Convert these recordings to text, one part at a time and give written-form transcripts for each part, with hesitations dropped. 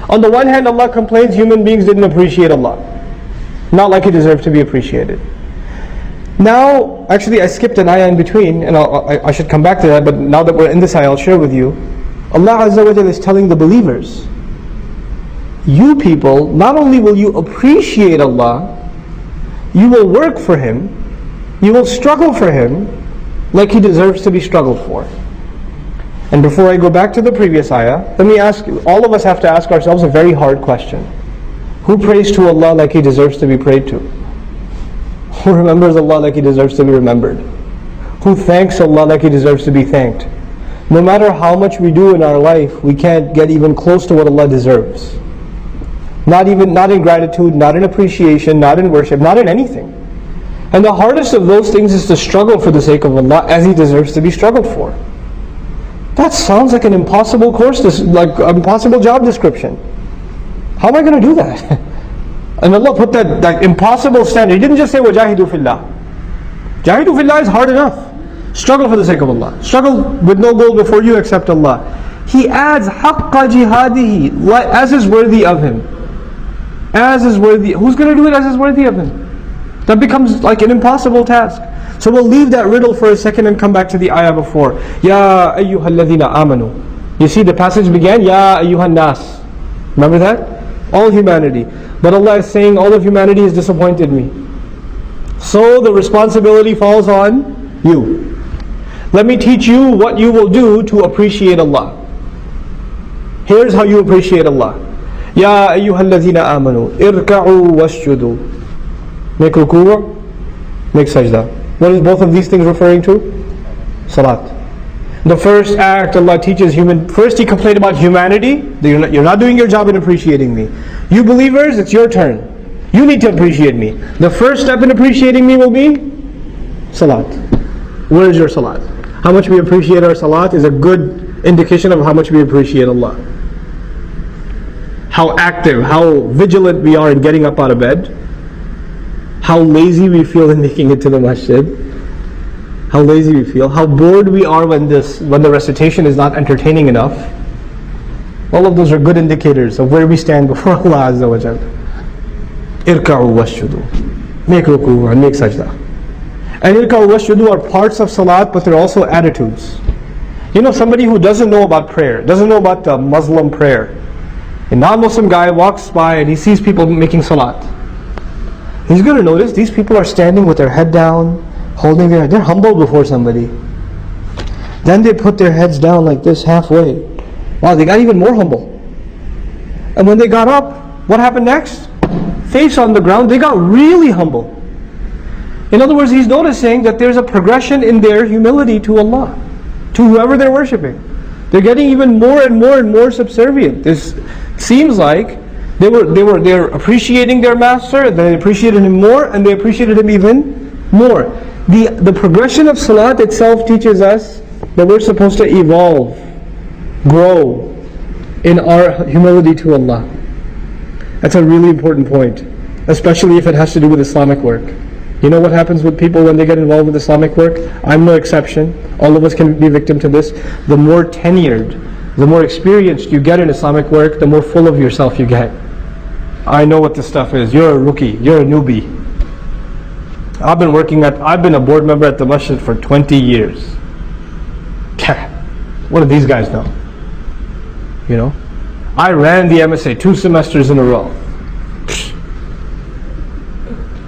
On the one hand, Allah complains human beings didn't appreciate Allah, not like He deserved to be appreciated. Now, actually I skipped an ayah in between, and I should come back to that, but now that we're in this ayah, I'll share with you. Allah Azza wa Jalla is telling the believers, you people, not only will you appreciate Allah, you will work for Him, you will struggle for Him like He deserves to be struggled for. And before I go back to the previous ayah, let me ask you, all of us have to ask ourselves a very hard question. Who prays to Allah like He deserves to be prayed to? Who remembers Allah like He deserves to be remembered? Who thanks Allah like He deserves to be thanked? No matter how much we do in our life, we can't get even close to what Allah deserves. Not in gratitude, not in appreciation, not in worship, not in anything. And the hardest of those things is to struggle for the sake of Allah as He deserves to be struggled for. That sounds like an impossible like an impossible job description. How am I going to do that? And Allah put that impossible standard. He didn't just say وَجَاهِدُوا فِي اللَّهِ. Jahidu fillah is hard enough. Struggle for the sake of Allah. Struggle with no goal before you accept Allah. He adds حَقَّ جِهَادِهِ, as is worthy of Him. As is worthy. Who's going to do it as is worthy of Him? That becomes like an impossible task. So we'll leave that riddle for a second and come back to the ayah before. Ya ayyuhal ladhina amanu. You see the passage began, Ya ayyuhan nas. Remember that? All humanity. But Allah is saying all of humanity has disappointed me. So the responsibility falls on you. Let me teach you what you will do to appreciate Allah. Here's how you appreciate Allah. Ya ayyuhal ladhina amanu. Irka'u wasjudu. Make ruku', make sajda. What is both of these things referring to? Salat. The first act Allah teaches first He complained about humanity. You're not doing your job in appreciating me. You believers, it's your turn. You need to appreciate me. The first step in appreciating me will be salat. Where is your salat? How much we appreciate our salat is a good indication of how much we appreciate Allah. How active, how vigilant we are in getting up out of bed. How lazy we feel in making it to the masjid. How lazy we feel. How bored we are when the recitation is not entertaining enough. All of those are good indicators of where we stand before Allah Azza wa Jalla. Irka'u wasjudu. Make ruku' and make sajda. And irka'u wasjudu are parts of salat, but they're also attitudes. You know, somebody who doesn't know about prayer, doesn't know about the Muslim prayer. A non-Muslim guy walks by and he sees people making salat. He's going to notice these people are standing with their head down, holding their head. They're humble before somebody. Then they put their heads down like this halfway. Wow, they got even more humble. And when they got up, what happened next? Face on the ground, they got really humble. In other words, he's noticing that there's a progression in their humility to Allah, to whoever they're worshipping. They're getting even more and more and more subservient. This seems like they're appreciating their master, they appreciated him more, and they appreciated him even more. The progression of salat itself teaches us that we're supposed to evolve, grow in our humility to Allah. That's a really important point, especially if it has to do with Islamic work. You know what happens with people when they get involved with Islamic work? I'm no exception. All of us can be victim to this. The more tenured, the more experienced you get in Islamic work, the more full of yourself you get. I know what this stuff is. You're a rookie. You're a newbie. I've been a board member at the masjid for 20 years. What do these guys know? You know? I ran the MSA 2 semesters in a row.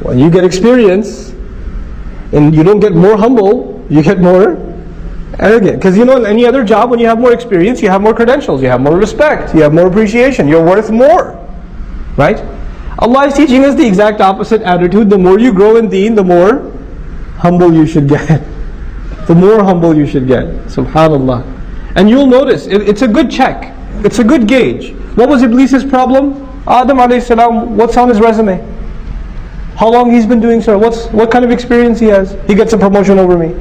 When you get experience, and you don't get more humble, you get more arrogant. Because you know, in any other job, when you have more experience, you have more credentials, you have more respect, you have more appreciation, you're worth more. Right? Allah is teaching us the exact opposite attitude. The more you grow in deen, the more humble you should get. The more humble you should get. Subhanallah. And you'll notice, it's a good check. It's a good gauge. What was Iblis's problem? Adam alayhi salam, what's on his resume? How long he's been doing so? What kind of experience he has? He gets a promotion over me.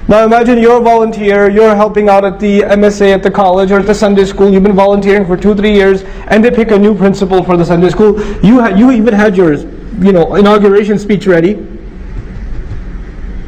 Now imagine you're a volunteer, you're helping out at the MSA at the college or at the Sunday school, you've been volunteering for 2-3 years, and they pick a new principal for the Sunday school. You even had your inauguration speech ready,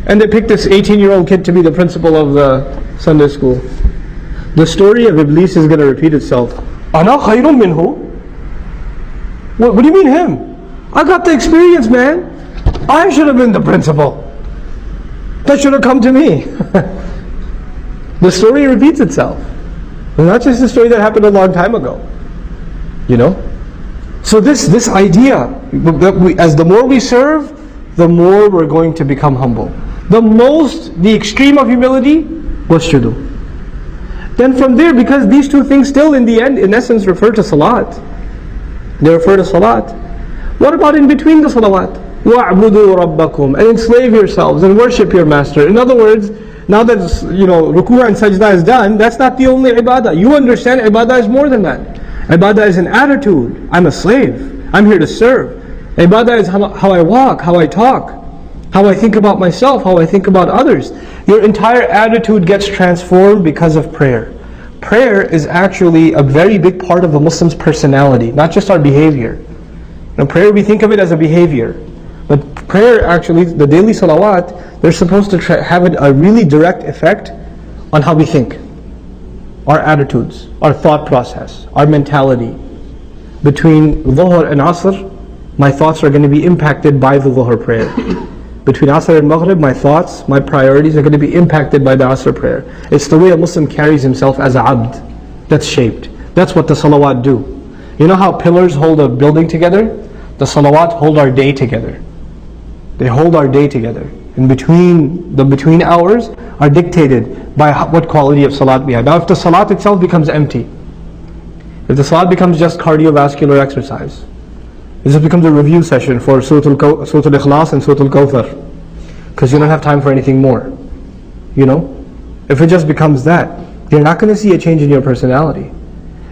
and they pick this 18-year-old kid to be the principal of the Sunday school. The story of Iblis is going to repeat itself. Ana khayrun minhu. What do you mean him? I got the experience, man. I should have been the principal. That should have come to me. The story repeats itself. It's not just a story that happened a long time ago. You know? So this idea, as the more we serve, the more we're going to become humble. The extreme of humility was shudu. Then from there, because these two things still in the end, in essence, refer to salat. They refer to salat. What about in between the salawat? وَاعْبُدُوا رَبَّكُمْ, and enslave yourselves and worship your master. In other words, now that ruku' and sajda is done, that's not the only ibadah. You understand ibadah is more than that. Ibadah is an attitude. I'm a slave. I'm here to serve. Ibadah is how I walk, how I talk, how I think about myself, how I think about others. Your entire attitude gets transformed because of prayer. Prayer is actually a very big part of the Muslim's personality, not just our behavior. Now, prayer, we think of it as a behavior. But prayer, actually, the daily salawat, they're supposed to have a really direct effect on how we think, our attitudes, our thought process, our mentality. Between Dhuhr and Asr, my thoughts are going to be impacted by the Dhuhr prayer. Between Asr and Maghrib, my thoughts, my priorities are going to be impacted by the Asr prayer. It's the way a Muslim carries himself as a abd. That's shaped. That's what the salawat do. You know how pillars hold a building together? The salawat hold our day together. They hold our day together. And between hours are dictated by what quality of salat we have. Now if the salat itself becomes empty, if the salat becomes just cardiovascular exercise, it just becomes a review session for Surah Al-Ikhlas and Surah Al-Kawthar, because you don't have time for anything more. You know? If it just becomes that, you're not going to see a change in your personality.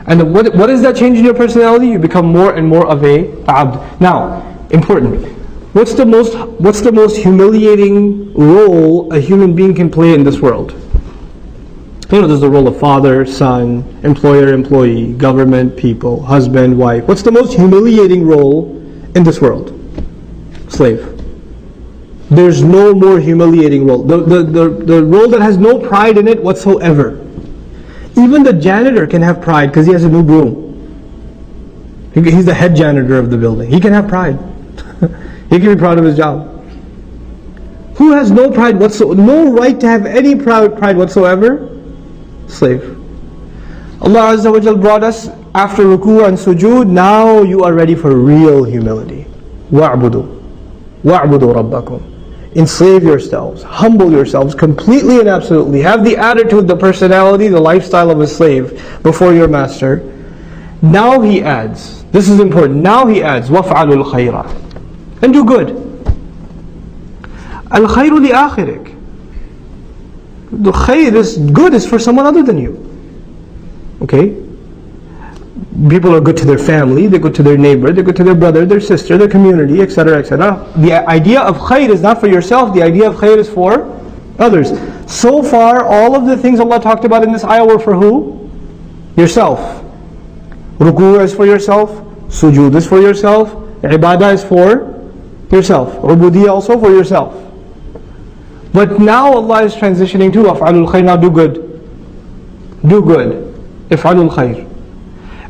And what is that change in your personality? You become more and more of a abd. Now, important. What's the most humiliating role a human being can play in this world? You know, there's the role of father, son, employer, employee, government, people, husband, wife. What's the most humiliating role in this world? Slave. There's no more humiliating role. The role that has no pride in it whatsoever. Even the janitor can have pride because he has a new broom. He's the head janitor of the building. He can have pride. He can be proud of his job. Who has no pride whatsoever, no right to have any pride whatsoever? Slave. Allah Azza wa Jal brought us after ruku' and sujood. Now you are ready for real humility. وَاعْبُدُوا رَبَّكُمْ. Enslave yourselves, humble yourselves completely and absolutely. Have the attitude, the personality, the lifestyle of a slave before your master. Now he adds, this is important, now he adds, وَافْعَلُوا الْخَيْرَ, and do good. Al-khayru li akhirik. The khayr is good is for someone other than you. Okay? People are good to their family, they're good to their neighbor, they're good to their brother, their sister, their community, etc., etc. The idea of khayr is not for yourself, the idea of khayr is for others. So far, all of the things Allah talked about in this ayah were for who? Yourself. Ruku' is for yourself, sujood is for yourself, ibadah is for yourself, ubudiyya also for yourself. But now Allah is transitioning to af'alul khayr, now do good. Do good. If'alul khayr.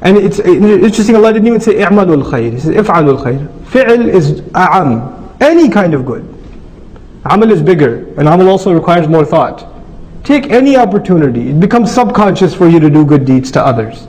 And it's interesting, Allah didn't even say i'malul khayr. He says if'alul khayr. Fi'l is a'am. Any kind of good. Amal is bigger, and amal also requires more thought. Take any opportunity. It becomes subconscious for you to do good deeds to others.